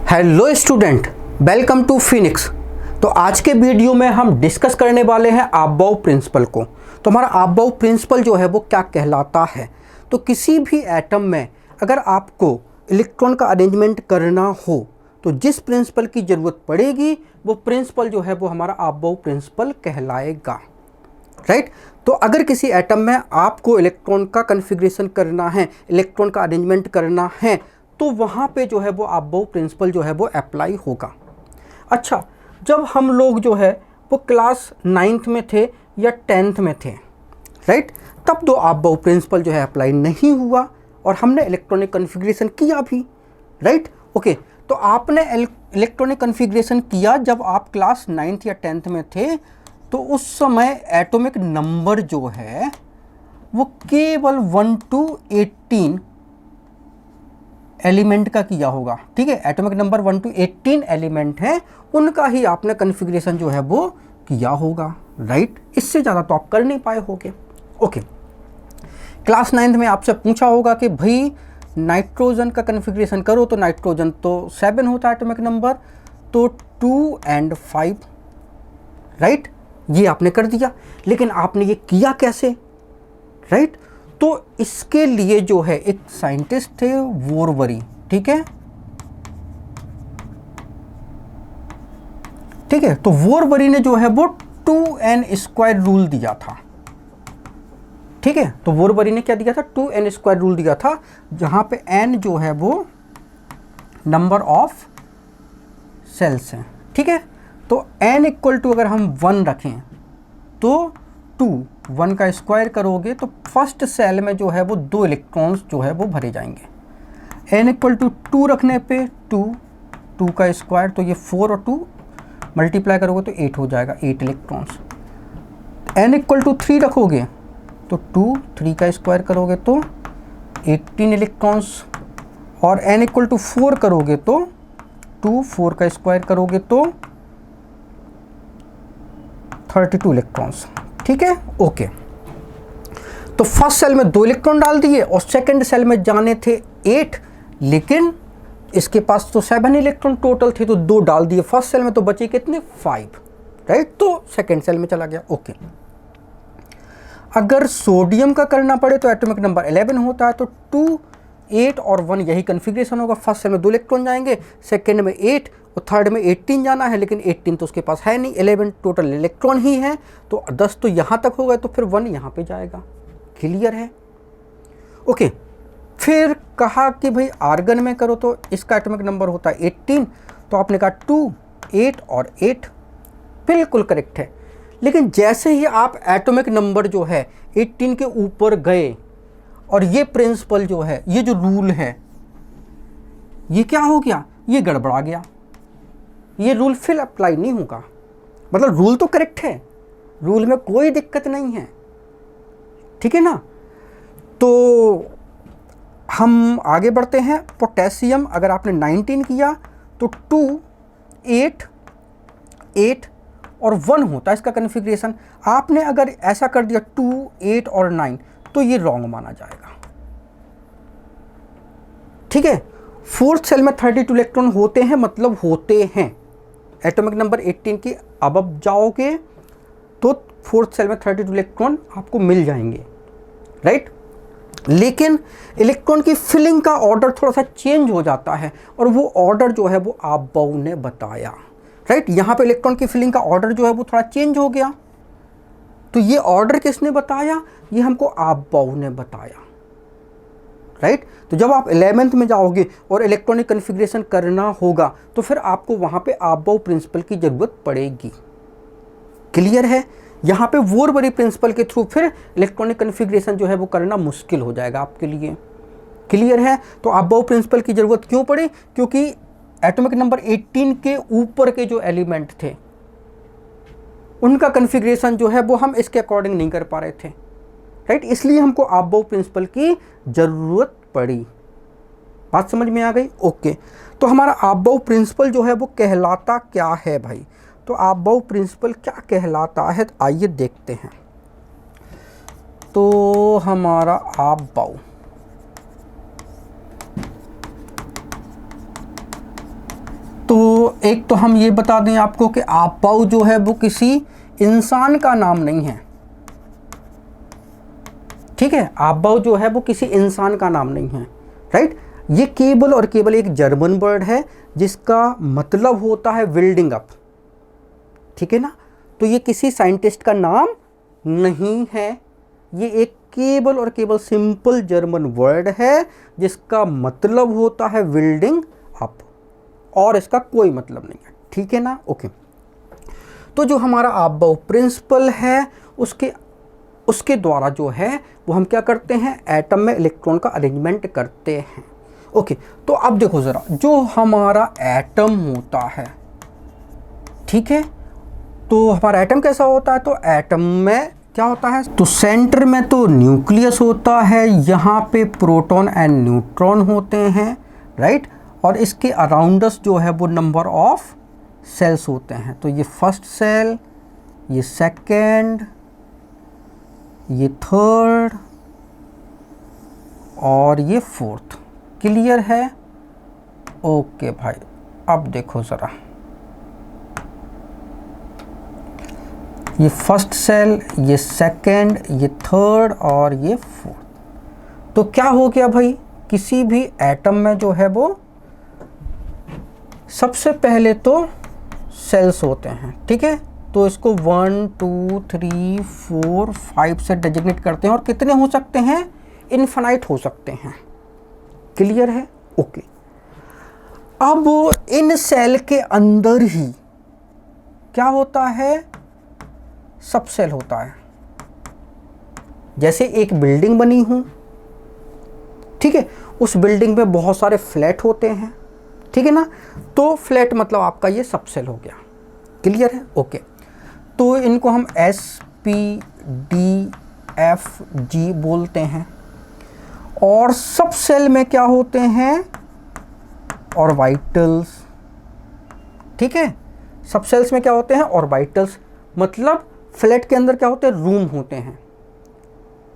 Hello student, welcome to Phoenix. तो आज के वीडियो में हम डिस्कस करने वाले हैं अबाव प्रिंसिपल को। तो हमारा अबाव प्रिंसिपल जो है वो क्या कहलाता है। तो किसी भी एटम में अगर आपको इलेक्ट्रॉन का अरेंजमेंट करना हो तो जिस प्रिंसिपल की ज़रूरत पड़ेगी वो प्रिंसिपल जो है वो हमारा अबाव प्रिंसिपल कहलाएगा। राइट। तो अगर किसी एटम में आपको इलेक्ट्रॉन का कन्फिग्रेशन करना है, इलेक्ट्रॉन का अरेंजमेंट करना है, तो वहाँ पे जो है वो अबाव प्रिंसिपल जो है वो अप्लाई होगा। अच्छा, जब हम लोग जो है वो क्लास 9th में थे या 10th में थे, राइट, तब तो अबाव प्रिंसिपल जो है अप्लाई नहीं हुआ और हमने इलेक्ट्रॉनिक कन्फिग्रेशन किया भी। Right, okay. तो आपने इलेक्ट्रॉनिक कन्फिग्रेशन किया जब आप क्लास 9th या 10th में थे, तो उस समय एटॉमिक नंबर जो है वो केवल 1 to 18 एलिमेंट का किया होगा। ठीक है, एटॉमिक नंबर 1 to 18 एलिमेंट है, उनका ही आपने कन्फिग्रेशन जो है वो किया होगा। राइट, इससे ज़्यादा तो आप कर नहीं पाए होगे। ओके, क्लास 9th में आपसे पूछा होगा कि भाई नाइट्रोजन का कन्फिग्रेशन करो, तो नाइट्रोजन तो 7 होता है एटॉमिक नंबर, तो 2 and 5। राइट, ये आपने कर दिया, लेकिन आपने ये किया कैसे। राइट, तो इसके लिए जो है एक साइंटिस्ट थे वोरबरी। ठीक है, ठीक है। तो वोरबरी ने जो है वो 2n² रूल दिया था। ठीक है, तो वोरबरी ने क्या दिया था, 2n² रूल दिया था, जहां पे n जो है वो नंबर ऑफ सेल्स हैं। ठीक है, तो n इक्वल टू अगर हम 1 रखें तो 1 का स्क्वायर करोगे तो फर्स्ट सेल में जो है वो 2 इलेक्ट्रॉन्स जो है वो भरे जाएंगे। n इक्वल टू 2 रखने पे 2 का स्क्वायर, तो ये 4 और 2 मल्टीप्लाई करोगे तो 8 हो जाएगा, 8 इलेक्ट्रॉन्स। n इक्वल टू 3 रखोगे तो 3 का स्क्वायर करोगे तो 18 इलेक्ट्रॉन्स, और n इक्वल टू 4 करोगे तो 4 का स्क्वायर करोगे तो 32 इलेक्ट्रॉन्स। ठीक है, ओके। तो फर्स्ट सेल में 2 इलेक्ट्रॉन डाल दिए और सेकंड सेल में जाने थे 8, लेकिन इसके पास तो 7 इलेक्ट्रॉन टोटल थे, तो 2 डाल दिए फर्स्ट सेल में, तो बचे कितने, 5। राइट, तो सेकंड सेल में चला गया। ओके, अगर सोडियम का करना पड़े तो एटॉमिक नंबर 11 होता है, तो 2, 8 और 1 यही कन्फिग्रेशन होगा। फर्स्ट सेल में 2 इलेक्ट्रॉन जाएंगे, सेकंड में 8 और थर्ड में 18 जाना है, लेकिन 18 तो उसके पास है नहीं, 11 टोटल इलेक्ट्रॉन ही है, तो 10 तो यहाँ तक हो गए, तो फिर 1 यहाँ पे जाएगा। क्लियर है। ओके, फिर कहा कि भाई आर्गन में करो तो इसका एटॉमिक नंबर होता है 18, तो आपने कहा 2, 8 और 8, बिल्कुल करेक्ट है। लेकिन जैसे ही आप एटॉमिक नंबर जो है 18 के ऊपर गए और ये प्रिंसिपल जो है, ये जो रूल है, ये क्या हो गया, ये गड़बड़ा गया, ये रूल फिर अप्लाई नहीं होगा। मतलब रूल तो करेक्ट है, रूल में कोई दिक्कत नहीं है, ठीक है ना। तो हम आगे बढ़ते हैं। पोटेशियम अगर आपने 19 किया तो 2, 8, 8 और 1 होता है इसका कन्फिग्रेशन। आपने अगर ऐसा कर दिया 2, 8 और 9, तो ये रॉन्ग माना जाएगा। ठीक है, फोर्थ सेल में 32 इलेक्ट्रॉन होते हैं, मतलब होते हैं। एटॉमिक नंबर 18 की अब जाओगे तो फोर्थ सेल में 32 इलेक्ट्रॉन आपको मिल जाएंगे। राइट, लेकिन इलेक्ट्रॉन की फिलिंग का ऑर्डर थोड़ा सा चेंज हो जाता है, और वो ऑर्डर जो है वो अबाव ने बताया। राइट, यहाँ पे इलेक्ट्रॉन की फिलिंग का ऑर्डर जो है वो थोड़ा चेंज हो गया, तो ये ऑर्डर किसने बताया, ये हमको अबाव ने बताया। राइट, तो जब आप 11th में जाओगे और इलेक्ट्रॉनिक कन्फिग्रेशन करना होगा तो फिर आपको वहाँ पे अबाव प्रिंसिपल की ज़रूरत पड़ेगी। क्लियर है। यहाँ पे वोरबरी प्रिंसिपल के थ्रू फिर इलेक्ट्रॉनिक कन्फिग्रेशन जो है वो करना मुश्किल हो जाएगा आपके लिए। क्लियर है। तो अबाव प्रिंसिपल की ज़रूरत क्यों पड़ी, क्योंकि एटॉमिक नंबर 18 के ऊपर के जो एलिमेंट थे उनका कन्फिग्रेशन जो है वो हम इसके अकॉर्डिंग नहीं कर पा रहे थे। राइट, इसलिए हमको अबाव प्रिंसिपल की ज़रूरत पड़ी। बात समझ में आ गई। ओके, तो हमारा अबाव प्रिंसिपल जो है वो कहलाता क्या है भाई। तो अबाव प्रिंसिपल क्या कहलाता है, आइए देखते हैं। तो हमारा अबाव एक तो हम ये बता दें आपको कि आपाऊ जो है वो किसी इंसान का नाम नहीं है, ठीक है। आबाऊ जो है वो किसी इंसान का नाम नहीं है, राइट। ये केवल और केवल एक जर्मन वर्ड है जिसका मतलब होता है बिल्डिंग अप, ठीक है ना। तो ये किसी साइंटिस्ट का नाम नहीं है, ये एक केवल और केवल सिंपल जर्मन वर्ड है जिसका मतलब होता है बिल्डिंग अप, और इसका कोई मतलब नहीं है, ठीक है ना। ओके, तो जो हमारा आबाऊ प्रिंसिपल है उसके द्वारा जो है वो हम क्या करते हैं, एटम में इलेक्ट्रॉन का अरेंजमेंट करते हैं। ओके, तो अब देखो ज़रा, जो हमारा एटम होता है, ठीक है, तो हमारा एटम कैसा होता है, तो एटम में क्या होता है, तो सेंटर में तो न्यूक्लियस होता है, यहाँ पे प्रोटॉन एंड न्यूट्रॉन होते हैं, राइट। और इसके अराउंडस जो है वो नंबर ऑफ सेल्स होते हैं। तो ये फर्स्ट सेल, ये सेकेंड, ये थर्ड और ये फोर्थ। क्लियर है? ओके भाई, अब देखो ज़रा, ये फर्स्ट सेल, ये सेकेंड, ये थर्ड और ये फोर्थ। तो क्या हो गया भाई, किसी भी एटम में जो है वो सबसे पहले तो सेल्स होते हैं, ठीक है। तो इसको 1 2 3 4 5 से डेजिग्नेट करते हैं, और कितने हो सकते हैं, इनफाइनाइट हो सकते हैं। क्लियर है? ओके, अब इन सेल के अंदर ही क्या होता है, सब सेल होता है। जैसे एक बिल्डिंग बनी हूं, ठीक है, उस बिल्डिंग में बहुत सारे फ्लैट होते हैं, ठीक है ना। तो फ्लैट मतलब आपका ये सब सेल हो गया। क्लियर है? ओके, तो इनको हम S P D F G बोलते हैं। और सब सेल में क्या होते हैं, ऑर्बिटल्स, ठीक है। सब सेल्स में क्या होते हैं, ऑर्बिटल्स, मतलब फ्लैट के अंदर क्या होते हैं, रूम होते हैं,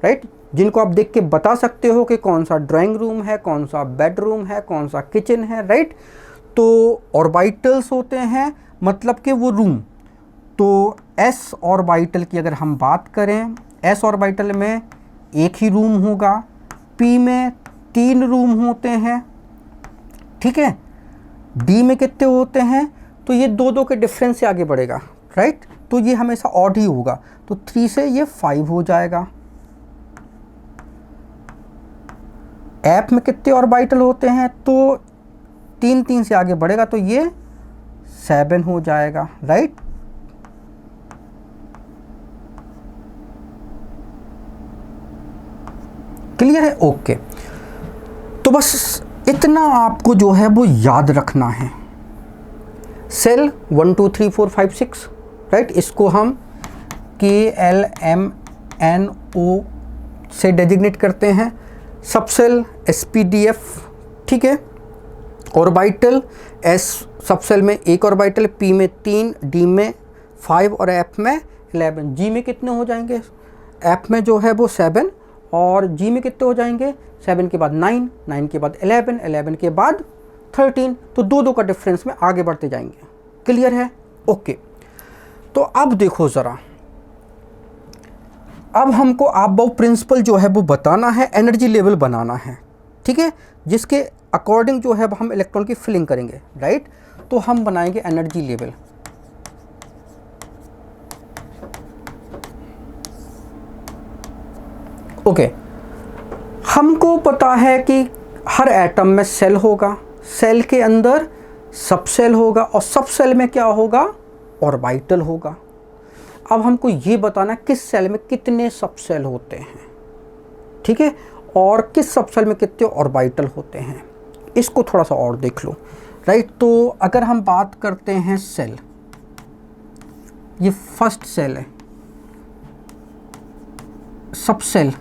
राइट, जिनको आप देख के बता सकते हो कि कौन सा ड्राइंग रूम है, कौन सा बेडरूम है, कौन सा किचन है, राइट। तो ऑर्बिटल्स होते हैं, मतलब कि वो रूम। तो S ऑर्बिटल की अगर हम बात करें, S ऑर्बिटल में एक ही रूम होगा, P में 3 रूम होते हैं, ठीक है। D में कितने होते हैं, तो ये 2 के डिफरेंस से आगे बढ़ेगा, राइट। तो ये हमेशा ऑड ही होगा, तो 3 से ये 5 हो जाएगा। F में कितने ऑर्बिटल होते हैं, तो 3 से आगे बढ़ेगा, तो ये 7 हो जाएगा, राइट। क्लियर है? ओके, तो बस इतना आपको जो है वो याद रखना है। सेल 1 2 3 4 5 6, राइट, इसको हम KLMNO से डेजिग्नेट करते हैं। सब सेल SPDF, ठीक है। ऑर्बिटल S सब सेल में 1 ऑर्बिटल, P में 3, D में 5 और F में 11। G में कितने हो जाएंगे, F में जो है वो 7 और G में कितने हो जाएंगे, 7 के बाद 9, 9 के बाद 11, 11 के बाद 13। तो 2 का डिफरेंस में आगे बढ़ते जाएंगे। क्लियर है? ओके, तो अब देखो ज़रा, अब हमको आबाऊ प्रिंसिपल जो है वो बताना है, एनर्जी लेवल बनाना है, ठीक है, जिसके अकॉर्डिंग जो है हम इलेक्ट्रॉन की फिलिंग करेंगे, राइट। तो हम बनाएंगे एनर्जी लेवल। ओके, हमको पता है कि हर एटम में सेल होगा, सेल के अंदर सब सेल होगा, और सब सेल में क्या होगा, ऑर्बिटल होगा। अब हमको ये बताना किस सेल में कितने सब सेल होते हैं, ठीक है, और किस सब सेल में कितने ऑर्बिटल होते हैं, इसको थोड़ा सा और देख लो, राइट। तो अगर हम बात करते हैं सेल, ये फर्स्ट सेल है, सब सेल,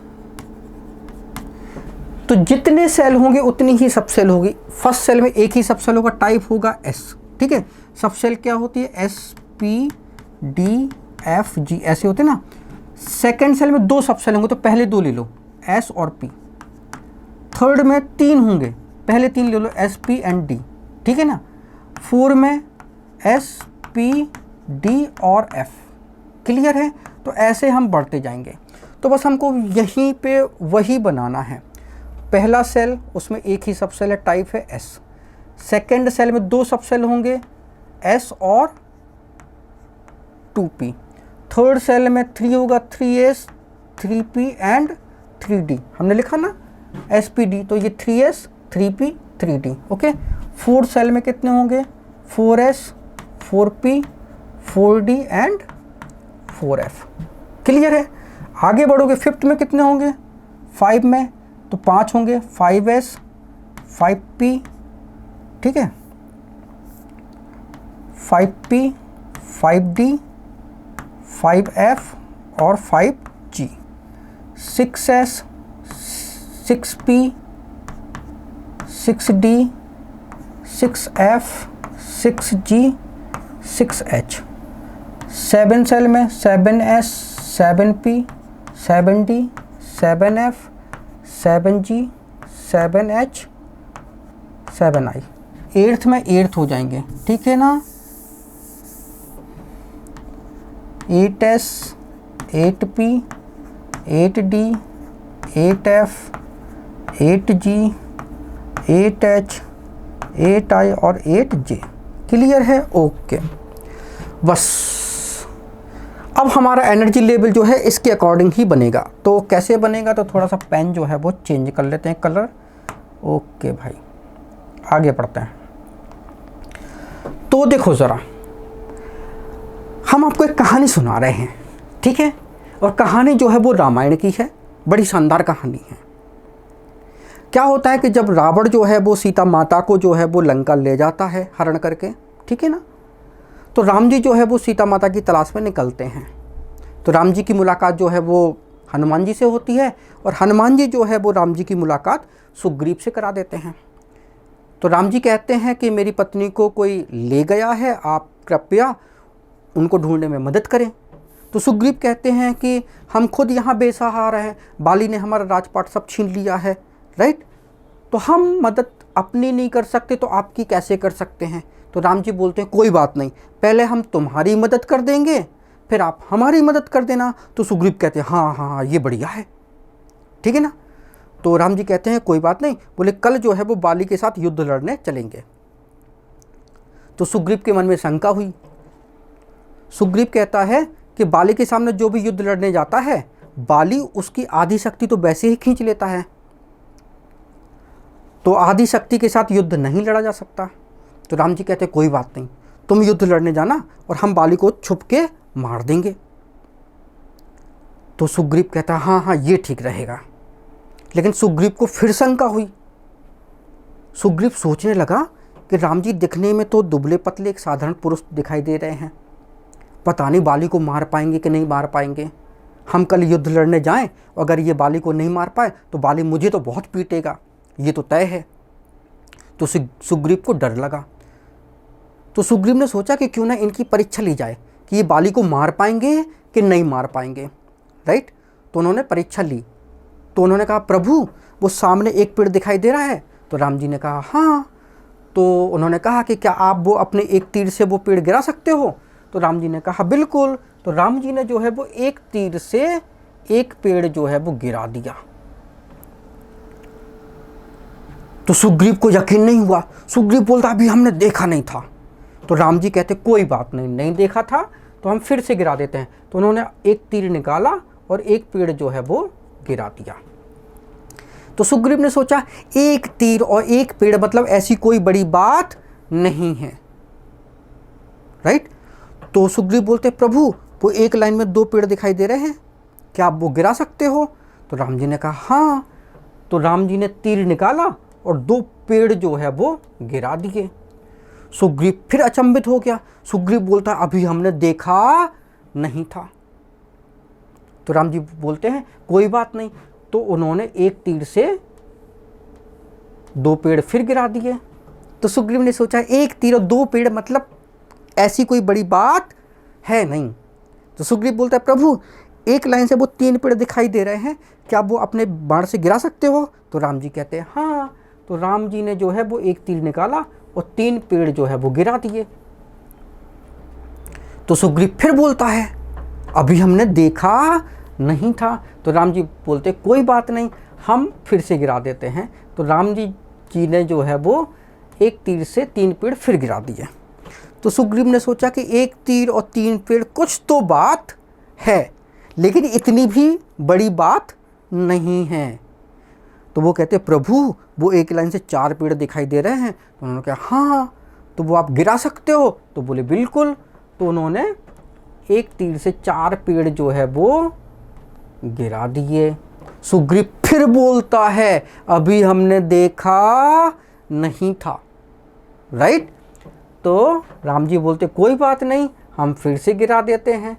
तो जितने सेल होंगे उतनी ही सब सेल होगी। फर्स्ट सेल में एक ही सब सेल होगा, टाइप होगा S, ठीक है। सब सेल क्या होती है, S P D F G ऐसे होते हैं ना। सेकेंड सेल में 2 सब सेल होंगे, तो पहले 2 ले लो, S और P। थर्ड में 3 होंगे, पहले 3 ले लो, S P and D, ठीक है ना। 4 में एस, पी, डी और एफ। क्लियर है? तो ऐसे हम बढ़ते जाएंगे। तो बस हमको यहीं पे वही बनाना है। पहला सेल, उसमें एक ही सब सेल है, टाइप है एस। सेकेंड सेल में 2 सब सेल होंगे, एस और 2p। थर्ड सेल में 3 होगा, 3s, 3p एंड 3d। हमने लिखा ना spd, तो ये 3s, 3p, 3d। Okay. Fourth cell में कितने होंगे? 4s, 4p, 4d and 4f। Clear है? आगे बढ़ोगे, फिफ्थ में कितने होंगे? 5 में तो 5 होंगे, 5s, 5p, ठीक है, 5p, 5d, 5f और 5g। 6s, 6p, 6d, 6f, 6g, 6h। 7 cell में 7s, 7p, 7d, 7f, 7g, 7h, 7i। 8th में 8th हो जाएंगे, ठीक है ना। 8s, 8p, 8d, 8f, 8g, 8h, 8i और 8j। क्लियर है? ओके। बस अब हमारा एनर्जी लेवल जो है इसके अकॉर्डिंग ही बनेगा। तो कैसे बनेगा? तो थोड़ा सा पेन जो है वो चेंज कर लेते हैं कलर। ओके भाई, आगे बढ़ते हैं। तो देखो ज़रा, हम आपको एक कहानी सुना रहे हैं, ठीक है। और कहानी जो है वो रामायण की है, बड़ी शानदार कहानी है। क्या होता है कि जब रावण जो है वो सीता माता को जो है वो लंका ले जाता है हरण करके, ठीक है ना। तो राम जी जो है वो सीता माता की तलाश में निकलते हैं। तो राम जी की मुलाकात जो है वो हनुमान जी से होती है, और हनुमान जी जो है वो राम जी की मुलाकात सुग्रीव से करा देते हैं। तो राम जी कहते हैं कि मेरी पत्नी को कोई ले गया है, आप कृपया उनको ढूंढने में मदद करें। तो सुग्रीव कहते हैं कि हम खुद यहाँ बेसहारा हैं, बाली ने हमारा राजपाट सब छीन लिया है, राइट। तो हम मदद अपनी नहीं कर सकते तो आपकी कैसे कर सकते हैं। तो राम जी बोलते हैं कोई बात नहीं, पहले हम तुम्हारी मदद कर देंगे, फिर आप हमारी मदद कर देना। तो सुग्रीव कहते हैं हाँ हाँ हाँ, ये बढ़िया है, ठीक है ना। तो राम जी कहते हैं कोई बात नहीं, बोले कल जो है वो बाली के साथ युद्ध लड़ने चलेंगे। तो सुग्रीव के मन में शंका हुई। सुग्रीव कहता है कि बाली के सामने जो भी युद्ध लड़ने जाता है, बाली उसकी आधी शक्ति तो वैसे ही खींच लेता है, तो आधी शक्ति के साथ युद्ध नहीं लड़ा जा सकता। तो राम जी कहते हैं कोई बात नहीं, तुम युद्ध लड़ने जाना और हम बाली को छुप के मार देंगे। तो सुग्रीव कहता है हाँ हाँ ये ठीक रहेगा। लेकिन सुग्रीव को फिर शंका हुई। सुग्रीव सोचने लगा कि राम जी दिखने में तो दुबले पतले एक साधारण पुरुष दिखाई दे रहे हैं, पता नहीं बाली को मार पाएंगे कि नहीं मार पाएंगे। हम कल युद्ध लड़ने जाएं, अगर ये बाली को नहीं मार पाए तो बाली मुझे तो बहुत पीटेगा, ये तो तय है। तो सुग्रीव को डर लगा। तो सुग्रीव ने सोचा कि क्यों ना इनकी परीक्षा ली जाए कि ये बाली को मार पाएंगे कि नहीं मार पाएंगे, राइट। तो उन्होंने परीक्षा ली। तो उन्होंने कहा प्रभु वो सामने एक पेड़ दिखाई दे रहा है। तो राम जी ने कहा हाँ। तो उन्होंने कहा कि क्या आप वो अपने एक तीर से वो पेड़ गिरा सकते हो। तो राम जी ने कहा बिल्कुल। तो राम जी ने जो है वो एक तीर से एक पेड़ जो है वो गिरा दिया। तो सुग्रीव को यकीन नहीं हुआ। सुग्रीव बोलता अभी हमने देखा नहीं था। तो राम जी कहते कोई बात नहीं, नहीं देखा था तो हम फिर से गिरा देते हैं। तो उन्होंने एक तीर निकाला और एक पेड़ जो है वो गिरा दिया। तो सुग्रीव ने सोचा एक तीर और एक पेड़ मतलब ऐसी कोई बड़ी बात नहीं है, राइट। तो सुग्रीव बोलते प्रभु वो एक लाइन में 2 पेड़ दिखाई दे रहे हैं, क्या आप वो गिरा सकते हो। तो राम जी ने कहा हाँ। तो राम जी ने तीर निकाला और 2 पेड़ जो है वो गिरा दिए। सुग्रीव फिर अचंभित हो गया। सुग्रीव बोलता अभी हमने देखा नहीं था। तो राम जी बोलते हैं कोई बात नहीं। तो उन्होंने एक तीर से 2 पेड़ फिर गिरा दिए। तो सुग्रीव ने सोचा एक तीर और 2 पेड़ मतलब ऐसी कोई बड़ी बात है नहीं। तो सुग्रीव बोलता है प्रभु एक लाइन से वो 3 पेड़ दिखाई दे रहे हैं, क्या आप वो अपने बाण से गिरा सकते हो। तो राम जी कहते हैं हाँ। तो राम जी ने जो है वो एक तीर निकाला और 3 पेड़ जो है वो गिरा दिए। तो सुग्रीव फिर बोलता है अभी हमने देखा नहीं था। तो राम जी बोलते कोई बात नहीं, हम फिर से गिरा देते हैं। तो राम जी ने जो है वो एक तीर से 3 पेड़ फिर गिरा दिए। तो सुग्रीव ने सोचा कि 1 तीर और 3 पेड़ कुछ तो बात है, लेकिन इतनी भी बड़ी बात नहीं है। तो वो कहते प्रभु वो एक लाइन से 4 पेड़ दिखाई दे रहे हैं। तो उन्होंने कहा हाँ, तो वो आप गिरा सकते हो? तो बोले बिल्कुल। तो उन्होंने 1 तीर से 4 पेड़ जो है वो गिरा दिए। सुग्रीव फिर बोलता है अभी हमने देखा नहीं था, राइट। तो राम जी बोलते कोई बात नहीं, हम फिर से गिरा देते हैं।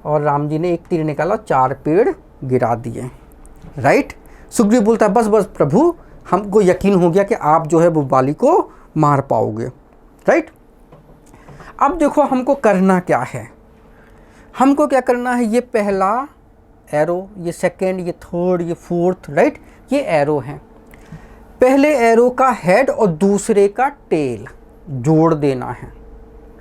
और राम जी ने 1 तीर निकाला, 4 पेड़ गिरा दिए, राइट। सुग्रीव बोलता है बस बस प्रभु, हमको यकीन हो गया कि आप जो है वो बाली को मार पाओगे, राइट। अब देखो हमको करना क्या है, हमको क्या करना है, ये पहला एरो, ये सेकेंड, ये थर्ड, ये फोर्थ, राइट, ये एरो हैं। पहले एरो का हेड और दूसरे का टेल जोड़ देना है,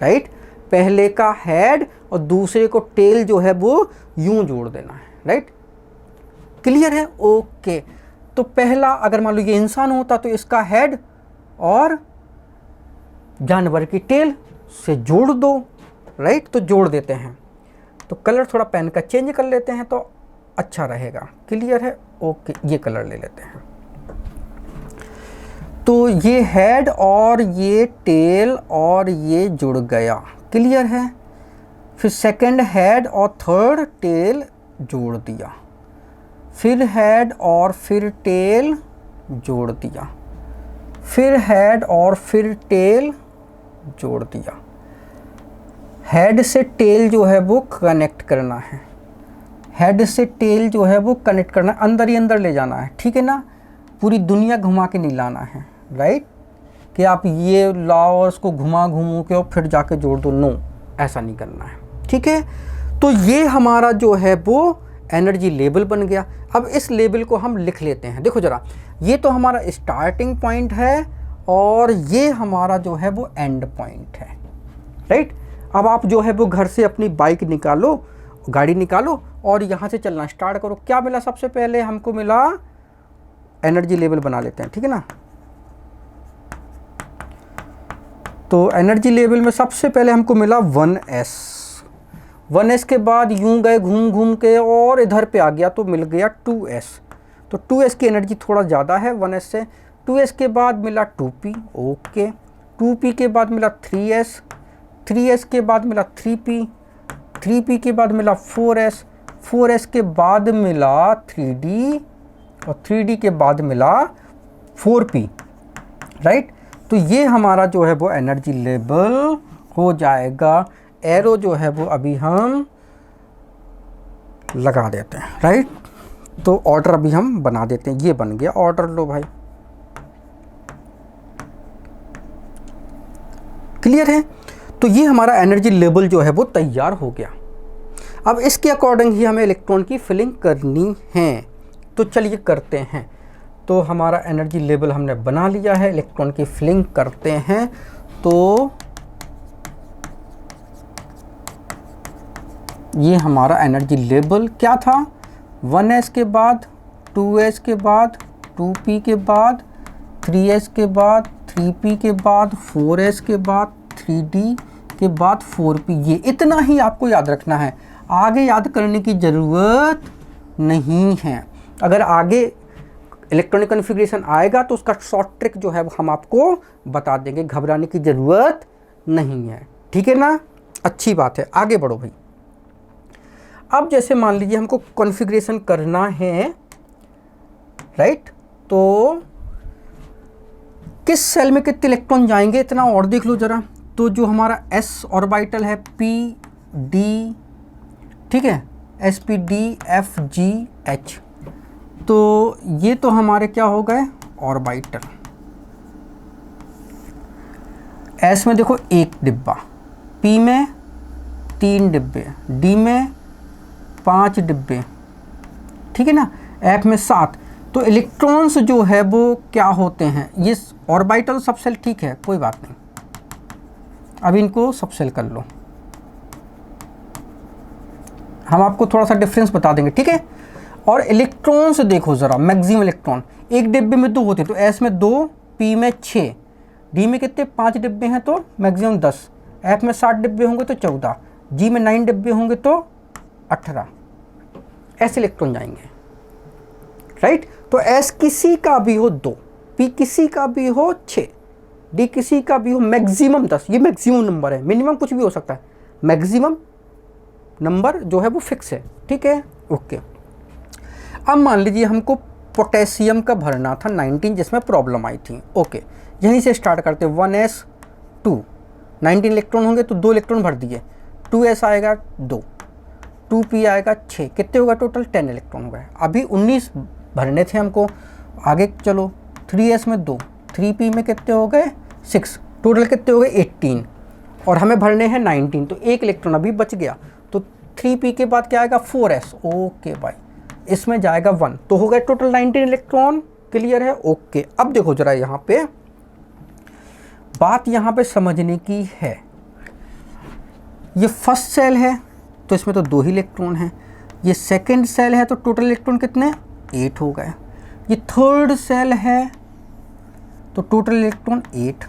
राइट। पहले का हेड और दूसरे को टेल जो है वो यूं जोड़ देना है, राइट। क्लियर है? ओके। तो पहला अगर मान लो ये इंसान होता तो इसका हेड और जानवर की टेल से जोड़ दो, राइट। तो जोड़ देते हैं। तो कलर थोड़ा पेन का चेंज कर लेते हैं तो अच्छा रहेगा। क्लियर है? ओके, ये कलर ले लेते हैं। तो ये हेड और ये टेल और ये जुड़ गया। क्लियर है? फिर सेकंड हेड और थर्ड टेल जोड़ दिया, फिर हेड और फिर टेल जोड़ दिया, फिर हेड और फिर टेल जोड़ दिया। हेड से टेल जो है वो कनेक्ट करना है, हेड से टेल जो है वो कनेक्ट करना है, अंदर ही अंदर ले जाना है, ठीक है ना। पूरी दुनिया घुमा के नहीं लाना है, राइट, कि आप ये लाओ और उसको घुमा के और फिर जाके जोड़ दो, नो, ऐसा नहीं करना है, ठीक है। तो ये हमारा जो है वो एनर्जी लेवल बन गया। अब इस लेवल को हम लिख लेते हैं। देखो ज़रा, ये तो हमारा स्टार्टिंग पॉइंट है और ये हमारा जो है वो एंड पॉइंट है, राइट। अब आप जो है वो घर से अपनी बाइक निकालो, गाड़ी निकालो और यहाँ से चलना स्टार्ट करो। क्या मिला? सबसे पहले हमको मिला एनर्जी लेवल बना लेते हैं, ठीक है ना। तो एनर्जी लेवल में सबसे पहले हमको मिला 1s। 1s के बाद यूं गए घूम के और इधर पे आ गया तो मिल गया 2s। तो 2s की एनर्जी थोड़ा ज़्यादा है 1s से। 2s के बाद मिला 2p, ओके। 2p के बाद मिला 3s, 3s के बाद मिला 3p, 3p के बाद मिला 4s, 4s के बाद मिला 3d और 3d के बाद मिला 4p, राइट। तो ये हमारा जो है वो एनर्जी लेवल हो जाएगा। एरो जो है वो अभी हम लगा देते हैं, राइट। तो ऑर्डर अभी हम बना देते हैं। ये बन गया ऑर्डर, लो भाई, क्लियर है। तो ये हमारा एनर्जी लेवल जो है वो तैयार हो गया। अब इसके अकॉर्डिंग ही हमें इलेक्ट्रॉन की फिलिंग करनी है। तो चलिए करते हैं। तो हमारा एनर्जी लेवल हमने बना लिया है, इलेक्ट्रॉन की फिलिंग करते हैं। तो ये हमारा एनर्जी लेवल क्या था? 1s के बाद 2s के बाद 2p के बाद 3s के बाद 3p के बाद 4s के बाद 3d के बाद 4p। ये इतना ही आपको याद रखना है, आगे याद करने की ज़रूरत नहीं है। अगर आगे इलेक्ट्रॉनिक कॉन्फ़िगरेशन आएगा तो उसका शॉर्ट ट्रिक जो है वो हम आपको बता देंगे, घबराने की ज़रूरत नहीं है, ठीक है ना। अच्छी बात है, आगे बढ़ो भाई। अब जैसे मान लीजिए हमको कॉन्फ़िगरेशन करना है, राइट। तो किस सेल में कितने इलेक्ट्रॉन जाएंगे इतना और देख लो ज़रा। तो जो हमारा s ऑर्बिटल है p d, ठीक है, s p d f g h, तो ये तो हमारे क्या हो गए ऑर्बिटल। s में देखो 1 डिब्बा, p में 3 डिब्बे, d में 5 डिब्बे, ठीक है ना, f में 7। तो इलेक्ट्रॉन्स जो है वो क्या होते हैं, ये ऑर्बिटल सब सेल, ठीक है, कोई बात नहीं। अब इनको सब सेल कर लो, हम आपको थोड़ा सा डिफरेंस बता देंगे, ठीक है। और इलेक्ट्रॉन से देखो ज़रा, मैक्सिमम इलेक्ट्रॉन एक डिब्बे में 2 होते हैं, तो एस में 2, पी में 6, डी में कितने 5 डिब्बे हैं तो मैक्सिमम 10, एफ में 60 डिब्बे होंगे तो 14, जी में 9 डिब्बे होंगे तो 18, ऐसे इलेक्ट्रॉन जाएंगे, राइट। तो एस किसी का भी हो 2, पी किसी का भी हो 6, डी किसी का भी हो मैक्सिमम 10, ये मैक्सिमम नंबर है, मिनिमम कुछ भी हो सकता है, मैक्सिमम नंबर जो है वो फिक्स है, ठीक है, ओके। अब मान लीजिए हमको पोटेशियम का भरना था 19, जिसमें प्रॉब्लम आई थी, ओके। यहीं से स्टार्ट करते, 1s2, 19 इलेक्ट्रॉन होंगे तो 2 इलेक्ट्रॉन भर दिए, 2s आएगा 2, 2p आएगा 6, कितने होगा टोटल 10 इलेक्ट्रॉन हो गए। अभी 19 भरने थे हमको, आगे चलो 3s में 2, 3p में कितने हो गए 6, टोटल कितने हो गए 18, और हमें भरने हैं 19, तो 1 इलेक्ट्रॉन अभी बच गया। तो 3p के बाद क्या आएगा 4s, ओके भाई, इसमें जाएगा 1, तो हो गए टोटल 19 इलेक्ट्रॉन, क्लियर है, ओके। अब देखो जरा यहाँ पे बात यहाँ पे समझने की है, ये फर्स्ट सेल है तो इसमें तो 2 ही इलेक्ट्रॉन हैं, ये सेकंड सेल है तो टोटल इलेक्ट्रॉन कितने 8 हो गए, ये थर्ड सेल है तो टोटल इलेक्ट्रॉन 8,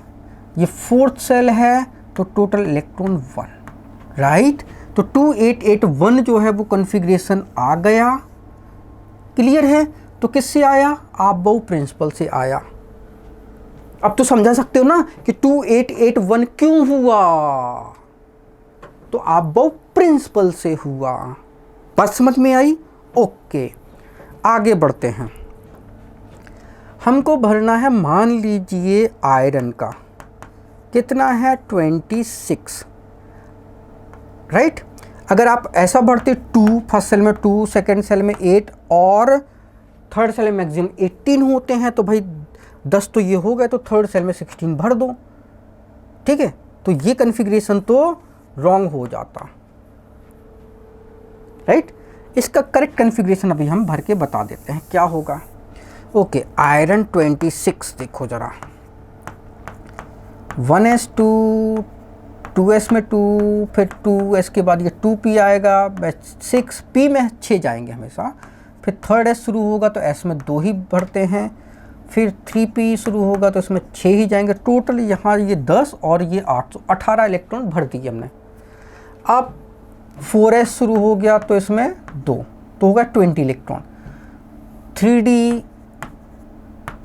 ये फोर्थ सेल है तो टोटल इलेक्ट्रॉन 1, राइट। तो 2881 जो है वो कॉन्फ़िगरेशन आ गया, क्लियर है। तो किससे आया, आबव प्रिंसिपल से आया। अब तो समझा सकते हो ना कि 2881 क्यों हुआ, तो आबव प्रिंसिपल से हुआ। बात समझ में आई, ओके। आगे बढ़ते हैं, हमको भरना है मान लीजिए आयरन का, कितना है 26, राइट। अगर आप ऐसा भरते 2, फर्स्ट सेल में 2, सेकंड सेल में 8 और थर्ड सेल में मैक्सिमम 18 होते हैं, तो भाई 10 तो ये हो गए, तो थर्ड सेल में 16 भर दो, ठीक है। तो ये कॉन्फ़िगरेशन तो रॉन्ग हो जाता, राइट। इसका करेक्ट कॉन्फ़िगरेशन अभी हम भर के बता देते हैं क्या होगा, ओके। आयरन 26 देखो जरा, 1s2, 2s में 2, फिर 2s के बाद ये 2p आएगा, 6p में 6 जाएंगे हमेशा, फिर थर्ड s शुरू होगा तो s में 2 ही भरते हैं, फिर 3p शुरू होगा तो इसमें 6 ही जाएंगे, टोटल यहाँ ये 10 और ये 8, 18 इलेक्ट्रॉन भर दिए हमने। अब 4s शुरू हो गया तो इसमें 2, तो होगा 20 इलेक्ट्रॉन, 3d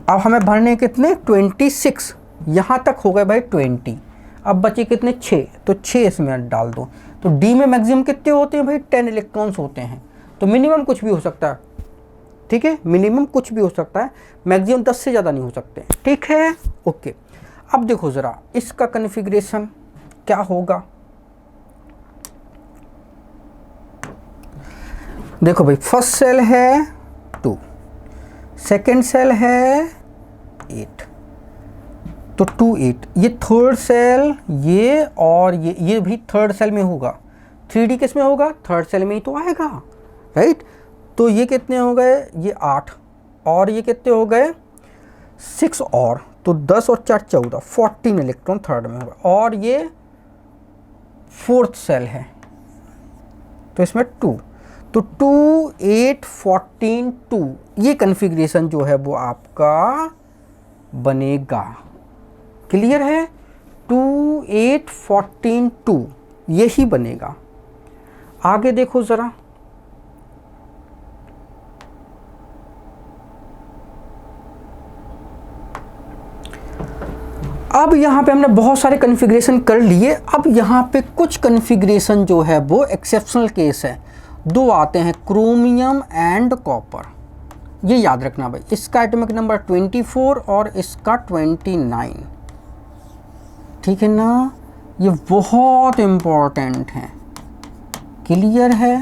अब हमें भरने कितने 26, यहाँ तक हो गए भाई 20, अब बचे कितने 6, तो 6 इसमें डाल दो। तो डी में मैक्सिमम कितने होते हैं भाई 10 इलेक्ट्रॉन्स होते हैं, तो मिनिमम कुछ भी हो सकता है, ठीक है, मिनिमम कुछ भी हो सकता है, मैक्सिमम 10 से ज़्यादा नहीं हो सकते, ठीक है, ओके। अब देखो ज़रा इसका कॉन्फ़िगरेशन क्या होगा, देखो भाई फर्स्ट सेल है 2, सेकेंड सेल है 8, तो 2, 8, ये थर्ड सेल, ये और ये भी थर्ड सेल में होगा, 3d किस में होगा थर्ड सेल में ही तो आएगा, राइट। तो ये कितने हो गए, ये 8 और ये कितने हो गए 6 और, तो 10 और 4 14, 14 इलेक्ट्रॉन थर्ड में होगा, और ये फोर्थ सेल है तो इसमें 2, तो 2, 8, 14, 2, ये कॉन्फ़िगरेशन जो है वो आपका बनेगा, क्लियर है, 2, 8, 14, 2 यही बनेगा। आगे देखो ज़रा, अब यहाँ पे हमने बहुत सारे कॉन्फ़िगरेशन कर लिए, अब यहाँ पे कुछ कॉन्फ़िगरेशन जो है वो एक्सेप्शनल केस है, 2 आते हैं, क्रोमियम एंड कॉपर, ये याद रखना भाई, इसका एटॉमिक नंबर 24 और इसका 29, ठीक है ना, ये बहुत इम्पोर्टेंट है, क्लियर है।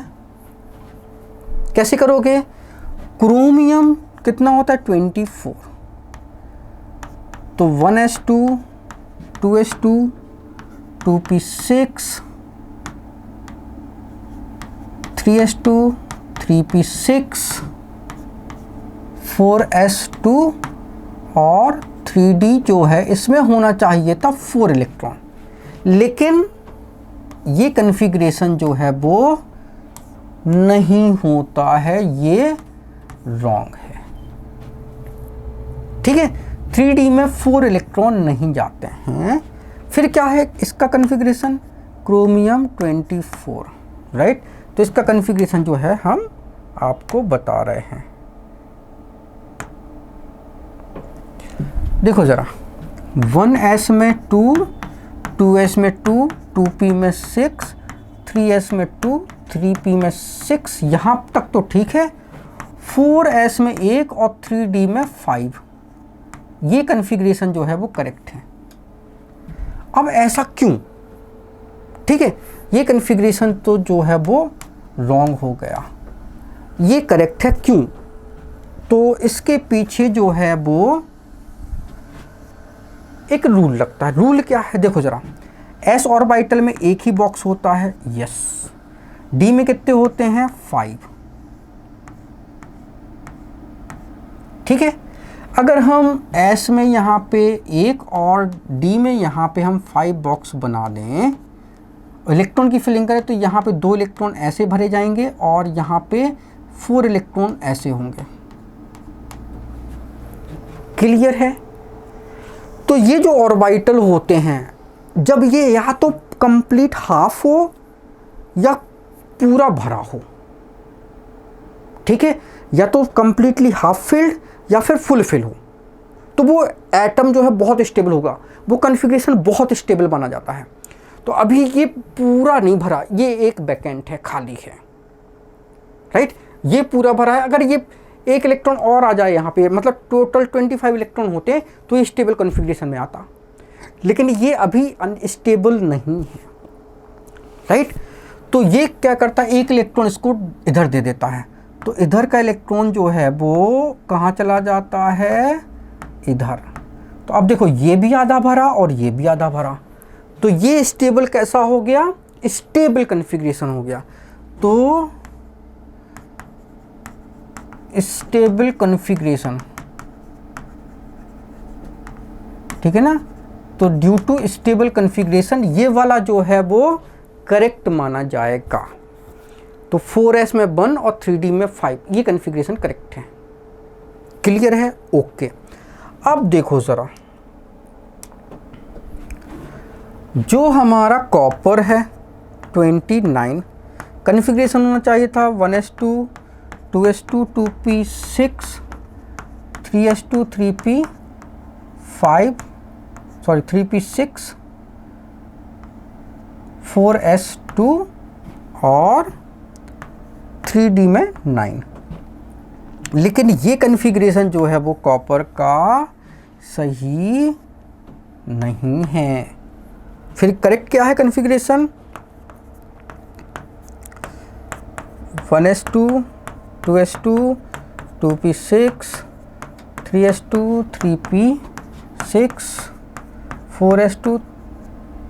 कैसे करोगे, क्रोमियम कितना होता है 24, तो 1s2, 2s2, 2p6, 3s2, 3p6, 4s2 और 3d जो है इसमें होना चाहिए था 4 इलेक्ट्रॉन, लेकिन ये कॉन्फ़िगरेशन जो है वो नहीं होता है, ये रॉन्ग है। ठीक है, 3D में 4 इलेक्ट्रॉन नहीं जाते हैं। फिर क्या है इसका कॉन्फ़िगरेशन, क्रोमियम 24, राइट। तो इसका कॉन्फ़िगरेशन जो है हम आपको बता रहे हैं। देखो ज़रा, 1s में 2, 2s में 2, 2p में 6, 3s में 2, 3p में 6, यहाँ तक तो ठीक है। 4s में 1 और 3d में 5, ये कॉन्फ़िगरेशन जो है वो करेक्ट है। अब ऐसा क्यों? ठीक है, ये कॉन्फ़िगरेशन तो जो है वो रॉन्ग हो गया, ये करेक्ट है क्यों? तो इसके पीछे जो है वो एक रूल लगता है। रूल क्या है, देखो ज़रा, s ऑर्बिटल में एक ही बॉक्स होता है, यस। d में कितने होते हैं, 5। ठीक है, अगर हम s में यहाँ पे 1 और d में यहाँ पे हम 5 बॉक्स बना दें, इलेक्ट्रॉन की फिलिंग करें, तो यहाँ पे 2 इलेक्ट्रॉन ऐसे भरे जाएंगे और यहाँ पे 4 इलेक्ट्रॉन ऐसे होंगे। क्लियर है? तो ये जो ऑर्बिटल होते हैं, जब ये या तो कंप्लीट हाफ हो या पूरा भरा हो, ठीक है, या तो कंप्लीटली हाफ फिल्ड या फिर फुल फिल हो, तो वो एटम जो है बहुत स्टेबल होगा, वो कॉन्फ़िगरेशन बहुत स्टेबल माना जाता है। तो अभी ये पूरा नहीं भरा, ये एक वैकेंट है, खाली है, राइट। ये पूरा भरा है। अगर ये एक इलेक्ट्रॉन और आ जाए यहाँ पे, मतलब टोटल 25 इलेक्ट्रॉन होते तो ये स्टेबल कॉन्फ़िगरेशन में आता, लेकिन ये अभी अनस्टेबल नहीं है, राइट। तो ये क्या करता है, एक इलेक्ट्रॉन इसको इधर दे देता है, तो इधर का इलेक्ट्रॉन जो है वो कहाँ चला जाता है, इधर। तो अब देखो, ये भी आधा भरा और ये भी आधा भरा, तो ये स्टेबल कैसा हो गया, स्टेबल कॉन्फ़िगरेशन हो गया। तो स्टेबल कॉन्फ़िगरेशन, ठीक है ना। तो ड्यू टू स्टेबल कॉन्फ़िगरेशन ये वाला जो है वो करेक्ट माना जाएगा। तो 4s में 1 और 3d में 5, ये कॉन्फ़िगरेशन करेक्ट है। क्लियर है? ओके। अब देखो ज़रा, जो हमारा कॉपर है 29, कॉन्फ़िगरेशन होना चाहिए था 1s2, 2s2, 2p6, 3s2, 3p5, sorry 3p6, 4s2 और 3d में 9। लेकिन ये कॉन्फ़िगरेशन जो है वो कॉपर का सही नहीं है। फिर करेक्ट क्या है configuration, 1s2, 2s2, 2p6, 3s2, 3p6, 4s2,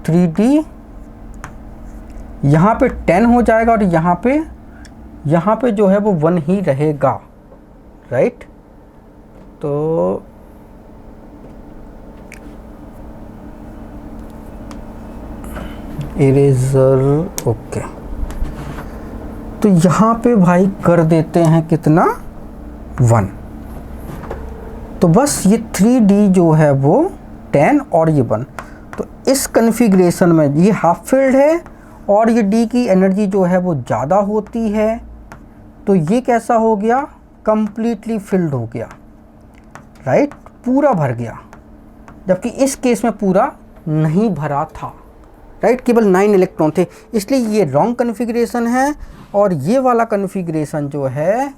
3d, यहाँ पे 10 हो जाएगा और यहाँ पे जो है वो 1 ही रहेगा, राइट। तो इरेजर, ओके। तो यहाँ पे भाई कर देते हैं कितना, 1। तो बस ये 3d जो है वो 10 और ये 1। तो इस कॉन्फ़िगरेशन में ये हाफ फील्ड है और ये d की एनर्जी जो है वो ज़्यादा होती है, तो ये कैसा हो गया, कंप्लीटली फिल्ड हो गया, राइट, पूरा भर गया। जबकि इस केस में पूरा नहीं भरा था, राइट, केवल 9 इलेक्ट्रॉन थे, इसलिए ये रॉन्ग कॉन्फ़िगरेशन है। और ये वाला कॉन्फ़िगरेशन जो है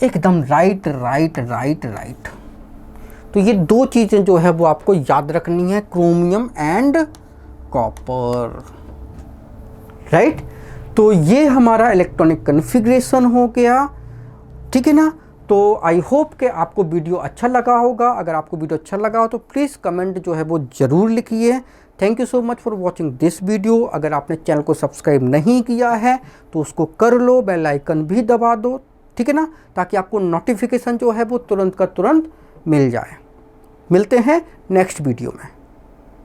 एकदम राइट राइट राइट राइट। तो ये 2 चीज़ें जो है वो आपको याद रखनी है, क्रोमियम एंड कॉपर, राइट। तो ये हमारा इलेक्ट्रॉनिक कॉन्फ़िगरेशन हो गया, ठीक है ना। तो आई होप कि आपको वीडियो अच्छा लगा होगा। अगर आपको वीडियो अच्छा लगा हो तो प्लीज़ कमेंट जो है वो ज़रूर लिखिए। Thank you so much for watching this video. अगर आपने चैनल को सब्सक्राइब नहीं किया है तो उसको कर लो, बेल आइकन भी दबा दो, ठीक है ना, ताकि आपको नोटिफिकेशन जो है वो तुरंत का तुरंत मिल जाए। मिलते हैं नेक्स्ट वीडियो में।